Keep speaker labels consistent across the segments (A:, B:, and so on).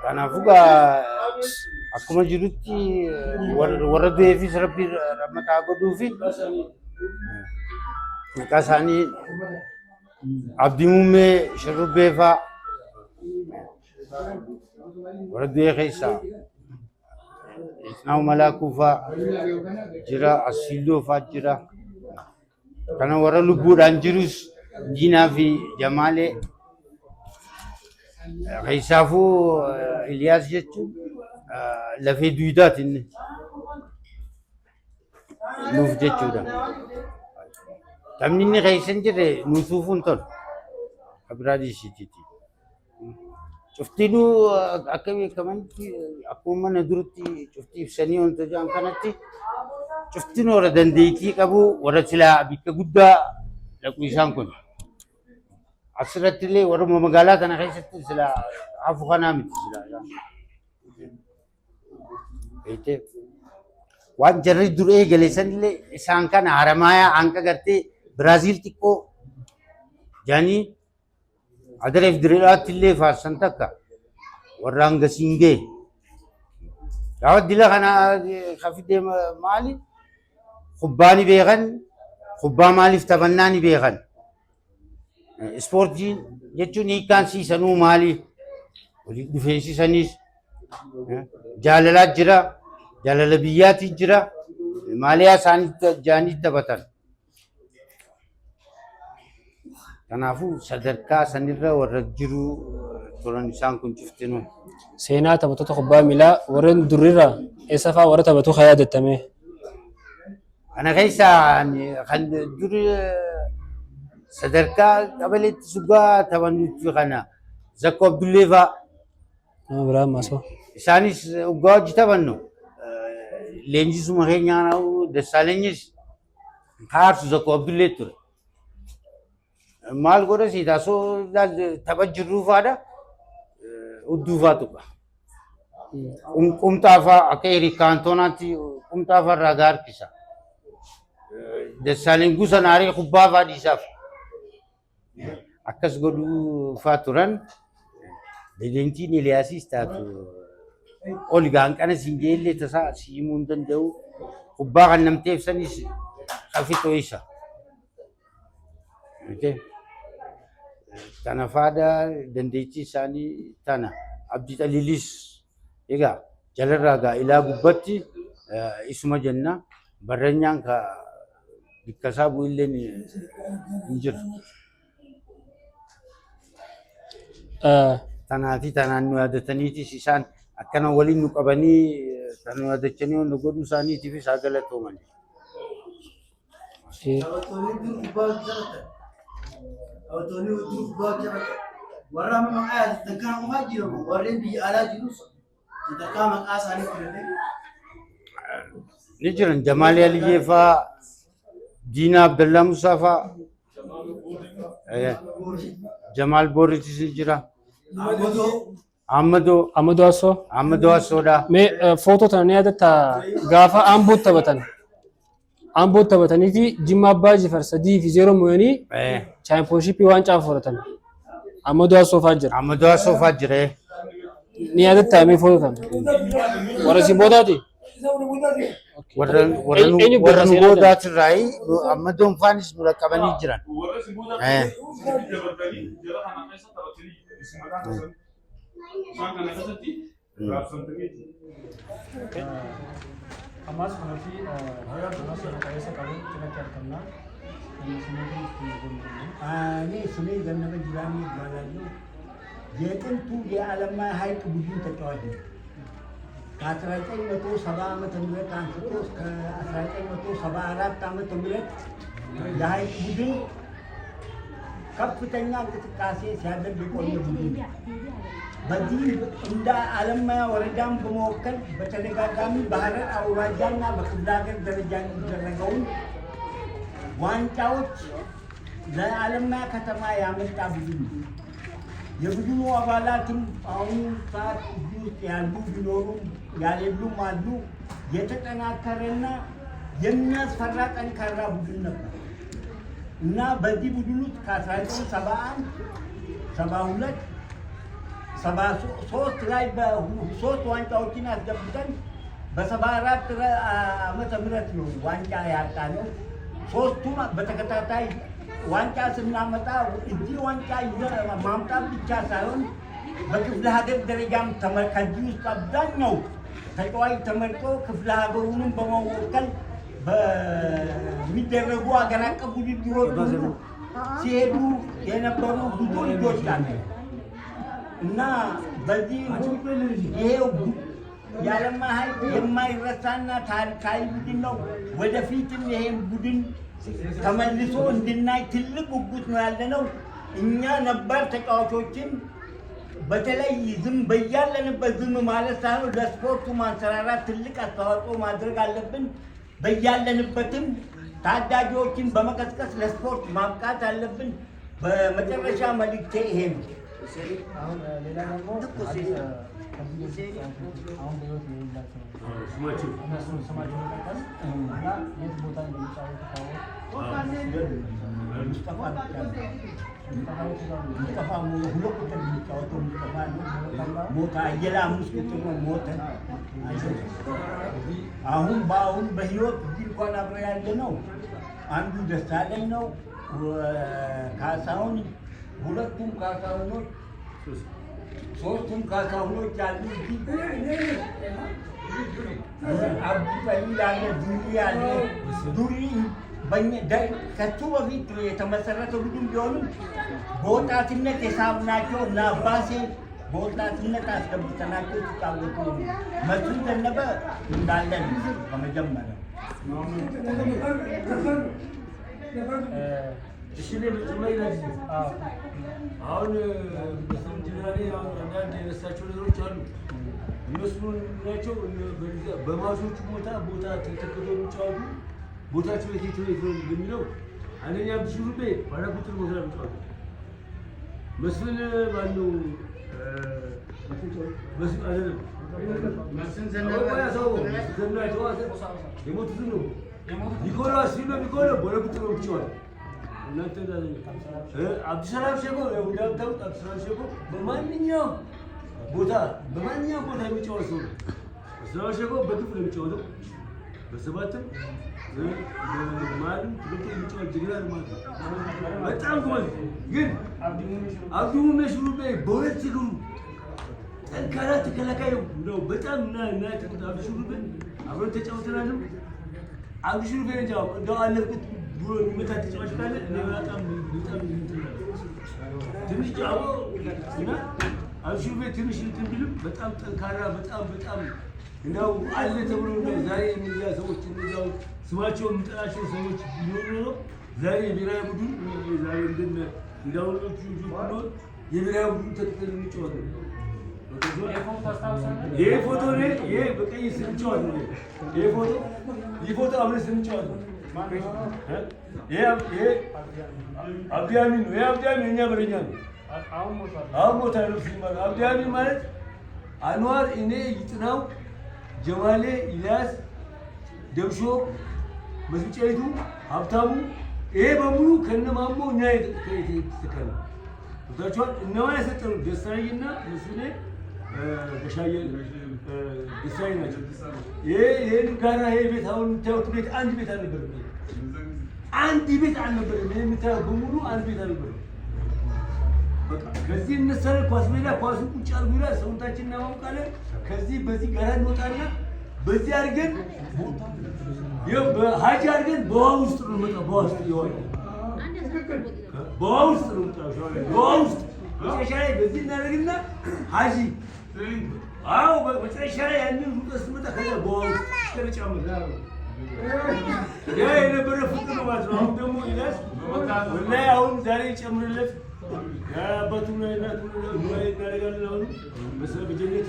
A: Kanafuga akkuma jirutti warra du'eefis rabbi rahmataa godhuufi maqaa isaanii Abdii Muummee Shurrubbee fa'aa warra du'ee keessaa Isnaaw Malaakuu fa'aa jira, Asiilloo fa'aa jira. Kana warra lubbuudhaan jirus Diinaa fi Jamaalee keessaafuu Iliyaas jechuun lafee duwidaati inni nuuf jechuudha. Taphni inni keessa hin jirre nuusuufuun tolu kabiraa dhiisitiiti. Cuftinuu akka beekamanitti akkuma mana duratti cuftii ibsanii wanta jedhan kanatti cuftiin warra dandeettii qabu warra silaa bikka guddaa dhaqu isaan kun. Asirratti illee warra magaalaa kana keessatti silaa hafu kanaa miti silaa. Waan jarri dur eegale sanillee isaan kana Haramaayaa hanqa gartee Biraaziil xiqqoo jaanii Adareef Direedhaatti illee faarsan takka warra hangasiin ga'e. Gaafa dila kana kafidee maali? Kubbaa ni beekan, kubbaa maaliif taphannaa ni beekan. Ispoortii jechuun hiikkaansiisanuu maali? Waliin dhufeensisaniis jaalalaa jira, jaalala biyyaatii jira, maaliyaa isaanii jaanii taphatan. Kanaafuu sadarkaa sanirra warra jiru turan isaan kun cuftinuu.
B: Seenaa taphattoota kubbaa miilaa warreen durirra eessa fa'aa warra taphatu haa yaadattame?
A: Kana keessaa kan duri sadarkaa qabaleetti sugaa taphannutti kana Zakko Abdullee fa'aa.
B: Biraan maasoo.
A: Isaanis waggaa hojii taphannu leenjisuma keenyaa Dassaalanyis kaarsu Zakko Abdullee ture. Maal godha siitaa soo tapha jirruu fa'aadha hudduu fa'aa tuqa. Qumxaa fa'aa akka Eriik Kaantoonaatti qumxaa fa'aa irraa gaarkisa. Dassaalany gusa naaree kubbaa fa'aa dhiisaaf. Akkas godhuu fa'aa turan leenjiin Iliyaasis taatu oli gaanqana siin jeellee tasaa siimuu hin danda'u. Kubbaa kan namteef sanis hafitoo isa. Kana faada dandeettii isaanii tana Abdii Xaliilis egaa jalarraa gaa ilaa gubbatti isuma jenna barrenyaan ka bikka isaa bu'illee hin jiru. Tanaafi tanaan nu yaadataniitis isaan akkana waliin nu qabanii kan nu yaadachanii nu godhuu isaaniitiifis haa galatooman.
C: Autoni untuk baca warna memang ayat tentang mengaji warna di ala jurus tentang mengasani kerana
A: ni jiran Jamaal Aliyee fa'aa Diinaa Abdallaa Musaa fa'aa Jamaal Booritis ni jira Ahmadoo Assoodha.
B: Mee footoo tana ni yaadatta gaafa Amboo taphatan Amboo taphatanii fi Jimma Abbaa Jifar 3-0 moo'anii chaampiyoonshiippii waancaa fudhatan. Ahmadoo Assoo jira.
A: Ahmadoo Assoo jira.
B: Ni yaadatta mee footoo tana? Warra si boodaati?
A: Warra nu boodaati irraayi Ahmadoon faanis nu qaqqabanii jiran.
D: Amas menafi hayat manas yang kaya sekali kita kenal ini sungai dan nama jirani balaju jadi tu dia alam mai hai kebujuan terjadi katratai itu sabah metemui kan terus ke asalnya itu sabah Arab tamu temui jahai kebujuan kap kitanya kita kasih siapa dikolnya kebujuan Bagi indah alamnya waradam pemokan bercakap kami baharat awalnya berkedagan derajat deragaun wancaut dan alamnya kata maya minta begini ya begini awalatin awal saat itu yang dulu yang belum maju ya terkena karena jamnya serakan karena begini na bagi dulu kasar itu sabaan sabaulat 73 ላይ በ3 ዋንጫዎችን አስገብተን በ74 ዓመተ ምህረት ነው ዋንጫ ያጣነው። 3ቱም በተከታታይ ዋንጫ ስናመጣ እዚህ ዋንጫ ማምጣት ብቻ ሳይሆን በክፍለ ሀገር ደረጃም ከዚህ ውስጥ አብዛኛው ተጫዋች ተመርጦ ክፍለ ሀገሩንም በመወከል በሚደረጉ ሀገር አቀፍ ውድድሮች ሲሄዱ የነበሩ ብዙ ልጆች አሉ እና በዚህ ይሄው የዓለም ኃይል የማይረሳና ታሪካዊ ቡድን ነው። ወደፊትም ይሄን ቡድን ተመልሶ እንድናይ ትልቅ ጉጉት ነው ያለነው። እኛ ነባር ተጫዋቾችን በተለይ ዝም በያለንበት ዝም ማለት ሳይሆን ለስፖርቱ ማንሰራራት ትልቅ አስተዋጽኦ ማድረግ አለብን። በያለንበትም ታዳጊዎችን በመቀስቀስ ለስፖርት ማብቃት አለብን። በመጨረሻ መልእክቴ ይሄ ነው።
E: አሁን ሌላ ደግሞ አሁን በህይወት የሌላቸው እነሱን ስማቸው መጠቀስ እና የት ቦታ እንደሚጫወቱ
D: ሙስጠፋ ሁለት ቁጥር የሚጫወተው ሙስጠፋ ነው። ሞታ አየለ 5 ቁጥር ነው ሞተ። አሁን በህይወት እዚህ እንኳን አብረው ያለ ነው አንዱ ደሳለኝ ነው። ካሳሁን ሁለቱም ካሳሁኖች ሶስቱም ካሳሁኖች አሉ። አብዱላሂ ያለ ዱሪ ያለ ዱሪ ከሱ በፊት የተመሰረተ ቡድን ቢሆንም በወጣትነት የሳብናቸው እና አባሴ በወጣትነት አስገብተናቸው ሲጫወቱ መስፍን ዘነበ እንዳለን ከመጀመሪያ
F: እሺ ለምትመይላችሁ አሁን በስንጅራኔ አንዳንድ የረሳቸው ነገሮች አሉ። እነሱን ናቸው በማሾቹ ቦታ ተከተሉ ጫወቱ ቦታቸው የት ነው የሚለው አንደኛ ብሽሩቤ ባለ ቁጥር ቦታ ነው ጫወቱ። መስፍን ማነው መስፍን አይደለም መስፍን ዘነበ የሞቱት ነው ኒኮላስ ሲሎ ባለ ቁጥር ነው ጫወቱ። እናንተ አብዱሰላም ሼኮ እንደምታውቁት አብዱሰላም ሼኮ በማንኛውም ቦታ የሚጫወት ሰው ነው። አብዱሰላም ሼኮ በግፍ ነው የሚጫወተው። በሰባትም በማልም ትልቅ የሚጫወት ጀግና ነው ማለት ነው። በጣም ጎበዝ ግን አብዱ ሙሜሽሩቤ በሁለት እግሩ ጠንካራ ተከላካይ ነው። በጣም እና አብዱሽሩቤ አብረን ተጫውተናልም። አብዱሽሩቤ እንደው አለፍኩት ብሎ የሚመታ ተጫዋች ካለ እኔ በጣም ትንሽ ጫቦ እና አብዱሽሩቤ ትንሽ እንትን ቢልም በጣም ጠንካራ በጣም እንደው አለ ተብሎ ነው ዛሬ እነዚያ ሰዎች እነዚያው ስማቸው የምጠራቸው ሰዎች ቢኖሩ ነው ዛሬ የብሔራዊ ቡድን ዛሬ እንዳሁኖቹ ቢሆን የብሔራዊ ቡድን ተከተል የሚጫወት ነው። ይሄ ፎቶ ነው። ይሄ በቀይ ስንጫወት ነው። ይሄ ፎቶ አብረን ስንጫወት ነው። ይሄ አብዲያሚን ነው። ይሄ አብዲያሚን የእኛ በረኛ ነው። አሁን ሞታ ነው ሲማር አብዲያሚን ማለት አንዋር እኔ ይጥናው ጀማሌ ኢልያስ ደብሾ መስጫይቱ ሀብታሙ ይሄ በሙሉ ከነማሞ እኛ የተተከለ ወጣቻው እነማን ያሰጠሩ ደሳይና መስኔ በሻየ ደሳይ ናቸው። ይሄን ጋራ ይሄ ቤት አሁን ታውቁት ቤት አንድ ቤት አልነበረም። ይሄ የምታየው በሙሉ አንድ ቤት አልነበረም። በቃ ከዚህ እነሰረ ኳስ ሜዳ ኳሱ ቁጭ አድርጎ ይላል ሰውነታችንን እናማውቃለን። ከዚህ በዚህ ጋራ እንወጣና በዚህ አድርገን በሀጅ አድርገን በውሃ ውስጥ ነው የምንመጣው። በውሃ ውስጥ ነው በውሃ ውስጥ መጨረሻ ላይ በዚህ እናደርግና ሀጂ መጨረሻ ላይ ያንን ሩጠ ስመጣ ከዛ በውሃ ውስጥ እስከነጫመት ያ የነበረ ፍቅር ነው ማለት ነው። አሁን ደግሞ ኢልያስ ወላሂ አሁን ዛሬ ጨምርለት የአባቱና የእናቱ እናደርጋለን። አሁን በጀነት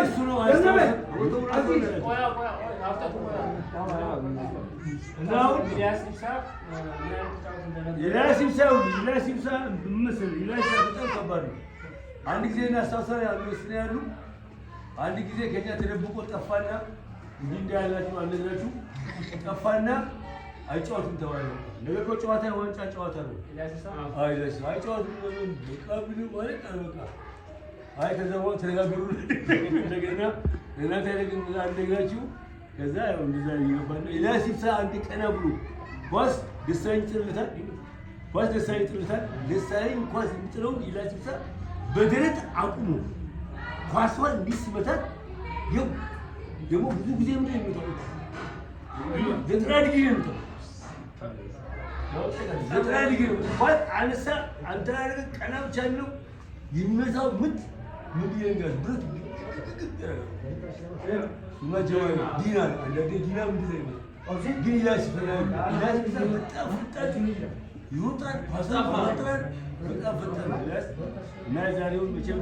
F: እሱ ነው ኢልያስ ይብሳ ምስል ኢልያስ በጣም ከባድ ነው። አንድ ጊዜ እናስታውሳ ያሉ አንድ ጊዜ ከኛ ተደብቆ ጠፋና እንዲህ ያላችሁ አለዛችሁ ጠፋና አይጫወትም ተባለ። ነገ እኮ ጨዋታ ዋንጫ ጨዋታ ነው። አይደስ አይጫወትም በቃ ብሉ ማለት በቃ አይ ከዛ በኋላ ተነጋገሩ እንደገና እናንተ እንደገናችሁ ከዛ ያው እንደዛ ይገባል። ኢልያስ ይብሳ አንድ ቀና ብሎ ኳስ ደሳለኝ ጥልታል ኳስ ደሳለኝ ጥልታል ደሳለኝ ኳስ የሚጥለው ኢልያስ ይብሳ በደረት አቁሙ ኳሷን እንዲስመታት ይው ደግሞ ብዙ ጊዜ ምን የሚመጣው ዘጠና ዲግሪ ነው ዘጠና ዲግሪ ኳስ አነሳ አንተ ላይ ቀና ብቻ ነው የሚመታው ምት ምን ይነጋል ብረት ማጀው ዲና አንዳንዴ ዲና ምን ይዘኝ ግን ኢልያስ በጣም ፍጣት ይወጣል ኳሷን ማጥራት በጣም ፈጣን ኢልያስ እና ዛሬውን መቼም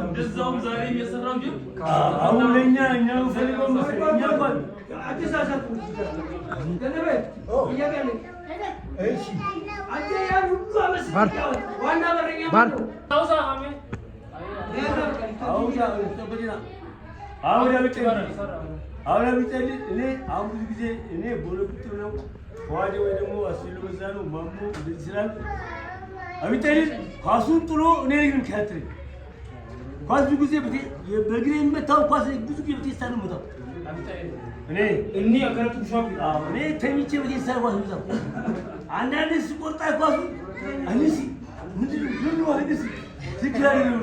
G: እንደዛውም ዛሬ እየሰራው ግን
F: አሁን ለኛ እኛው ፈልገው እኛ እንኳን
C: አዲስ አሳት ገነበ ይያገለ
D: እሺ
C: አንተ ያን ሁሉ አመስግን ዋና በረኛ
G: ታውሳ ማሜ
F: አሁን ተበዲና አሁን ያብጨል እኔ አሁን ብዙ ጊዜ እኔ ቦሎክት ነው ዋዴ ወይ ደግሞ አስሉ በዛ ነው ማሙ እንደዚህ ስላል አብጨል ኳሱን ጥሎ እኔ ግን ከትሪ ኳስ ብዙ ጊዜ በግሬ የሚመታው ኳስ ብዙ ጊዜ በቴስታ ነው የምመታው እኔ አከራቱ ሻው እኔ ተኝቼ በቴስታ ኳስ የምመታው አንዳንድ ስቆርጣ ኳሱ አንሲ ምንድን ነው አንሲ ትክክል ነው።